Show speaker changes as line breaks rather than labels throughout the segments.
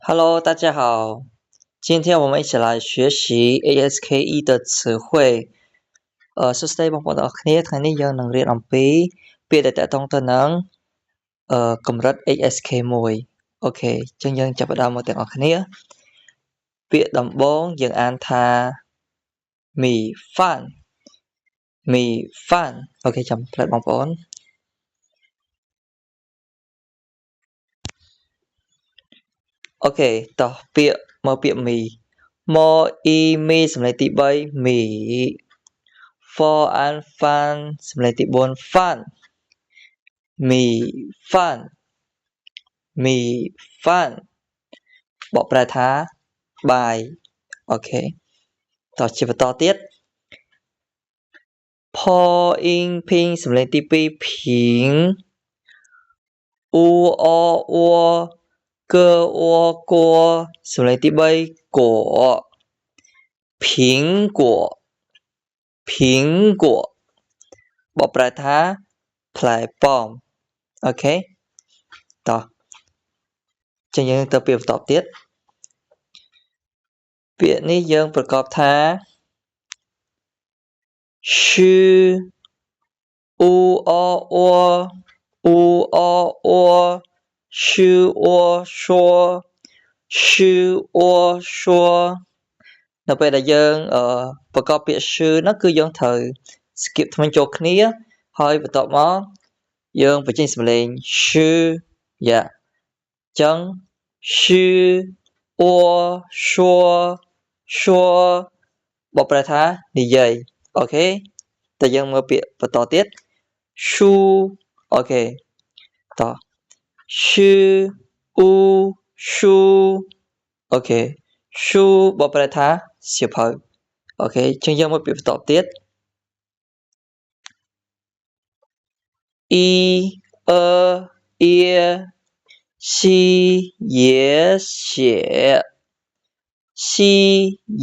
Hello，大家好，今天我们一起来学习 ASKE 的词汇សួស្តីបងប្អូនទាំងអស់គ្នាថ្ងៃនេះយើងនឹងរៀនអំពីពាក្យដែលតាក់ទងទៅនឹងកម្រិត ASK1 អូខេអញ្ចឹងយើងចាប់ផ្ដើមមកទាំងអស់គ្នាពាក្យដំបូងយើងអានថាមីហ្វានអូខេចាំផ្លែតបងប្អូនអូខេតោះពាក្យមីម៉អ៊ីមីសំឡេងទី3មី for and fun សំឡេងទី4 fun មីហ្វានបកប្រែថាបាយអូខេតោះជាបន្តទៀតផអ៊ីងភីងសំឡេងទី2ភីងអ៊ូអអួកើអួកួសំឡេងទី3ក苹果បកប្រែថាផ្លែប៉ោមអូខេតោះចឹងយើងទៅពាក្យបន្តទៀតពាក្យនេះយើងប្រកបថាឈឺអ៊ូអអួឈឺអួឈួនៅពេលដែលយើងប្រកបពាក្យឈឺនោះគឺយើងត្រូវ skip ថ្មចូលគ្នាហើយបន្ទាប់មកយើងបញ្ចេញសំឡេងឈឺយ៉ាចឹងឈឺអួឈួបកប្រែថានិយាយអូខេតែយើងមើលពាក្យបន្តទៀតឈូអូខេតោះឈឺអ៊ូឈូអូខេឈូបកប្រែថាសៀវភៅអូខេចឹងយើងមកពាក្យបន្តទៀតអ៊ីអឺអៀ西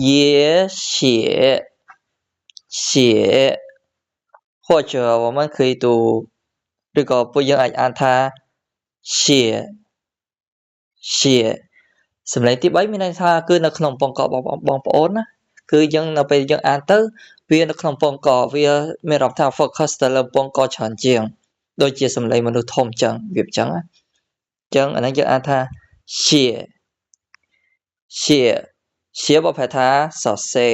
也写或者我们可以读ឬក៏ពួកយើងអាចអានថាជាសំឡេងទី3មានន័យថាគឺនៅក្នុងពងកបងប្អូនណាគឺយើងនៅពេលយើងអានទៅវានៅក្នុងពងកវាមានអារម្មណ៍ថា focus ទៅលើពងកច្រើនជាងដូចជាសំឡេងមនុស្សធំចឹងវាអញ្ចឹងណាចឹងអានេះយើងអានថាជាបកប្រែថាសរសេរ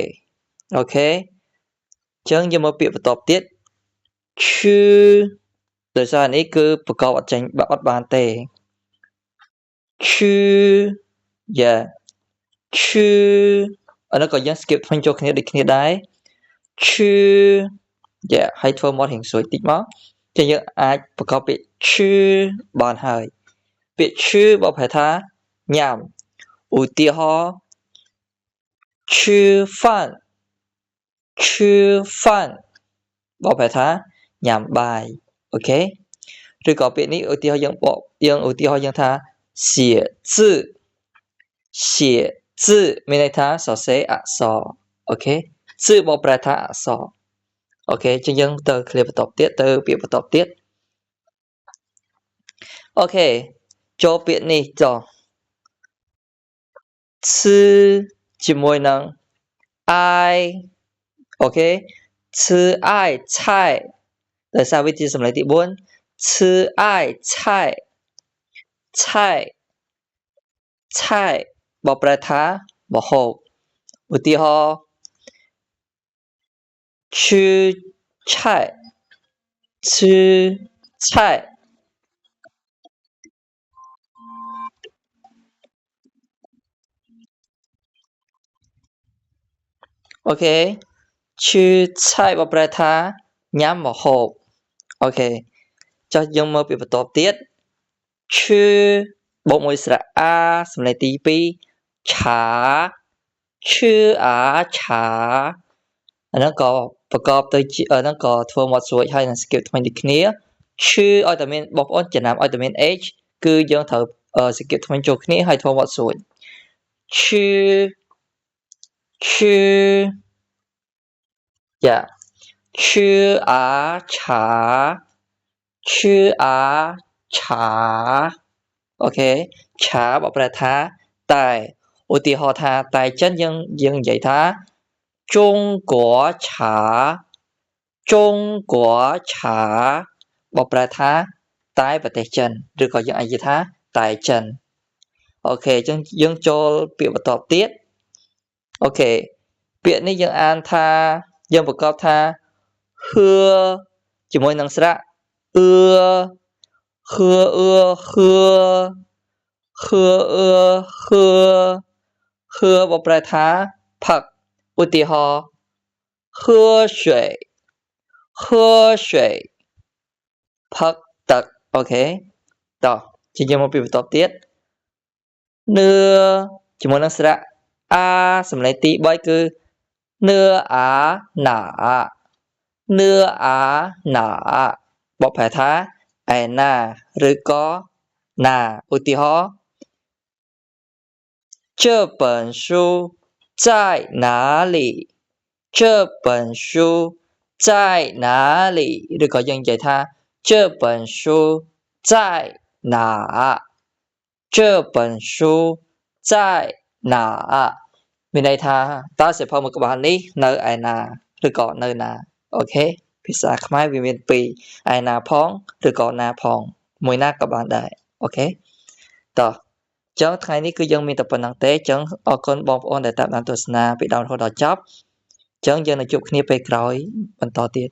អូខេចឹងយើងមកពាក្យបន្តទៀតឈឺដោយសារនេះគឺប្រកបអត់បានទេឈឺយ៉ាឈឺអានោះក៏យើង skip ថ្មចូលគ្នាដូចគ្នាដែរឈឺយ៉ាហើយធ្វើមាត់រៀងស្រួយតិចមកចឹងយើងអាចប្រកបពាក្យឈឺបានហើយពាក្យឈឺបកប្រែថាញ៉ាំឧទាហរណ៍吃饭បកប្រែថាញ៉ាំបាយអូខេឬក៏ពាក្យនេះឧទាហរណ៍យើងថា写字មានន័យថាសរសេរអក្សរអូខេ字បកប្រែថាអក្សរអូខេចឹងយើងទៅ clear បន្តទៀតទៅពាក្យបន្តទៀតអូខេចូលពាក្យនេះចុះ吃ជាមួយនឹង I អូខេ吃爱菜ដោយសារវាជាសំឡេងទី4吃爱菜បកប្រែថាម្ហូបឧទាហរណ៍吃菜អូខេឈឺឆៃបកប្រែថាញ៉ាំម្ហូបអូខេចុះយើងមើលពាក្យបន្ទាប់ទៀតឈឺបូកមួយស្រៈអាសំឡេងទី2ឆាឈឺអាឆាអាហ្នឹងក៏ប្រកបទៅជាអាហ្នឹងក៏ធ្វើមាត់ស្រួចហើយនឹង skip ថ្មីដូចគ្នាឈឺឲ្យតែមានបងប្អូនចំណាំឲ្យតែមាន h គឺយើងត្រូវ skip ថ្មីចូលគ្នាហើយធ្វើមាត់ស្រួចឈឺយ៉ាឈឺអាឆាអូខេឆាបកប្រែថា តែឧទាហរណ៍ថាតែចិនយើងនិយាយថា中国茶中国茶បកប្រែថាតែប្រទេសចិនឬក៏យើងអាចនិយាយថាតែចិនអូខេអញ្ចឹងយើងចូលពាក្យបន្តទៀតអូខេពាក្យនេះយើងអានថាយើងប្រកបថាហឺជាមួយនឹងស្រៈហឺហឺហឺហឺហឺហឺហឺបកប្រែថាផឹកឧទាហរណ៍喝水喝水ផឹកទឹកអូខេតោះជាយើងមកពីបន្តទៀតនឿជាមួយនឹងស្រៈអាសម្លេងទី3គឺនឿអាណានឿអាណាបកប្រែថាឯណាឬក៏ណាឧទាហរណ៍这本书在哪里这本书在哪里ឬក៏យើងនិយាយថា这本书在哪这本书在哪មានន័យថាតើសៀវភៅមួយក្បាលនេះនៅឯណាឬក៏នៅណាអូខេភាសាខ្មែរវាមានពីរឯណាផងឬក៏ណាផងមួយណាក៏បានដែរអូខេតោះចឹងថ្ងៃនេះគឺយើងមានតែប៉ុណ្្នឹងទេចឹងអរគុណបងប្អូនដែលតាមដានទស្សនាពីដើមរហូតដល់ចប់ចឹងយើងនឹងជួបគ្នាពេលក្រោយបន្តទៀត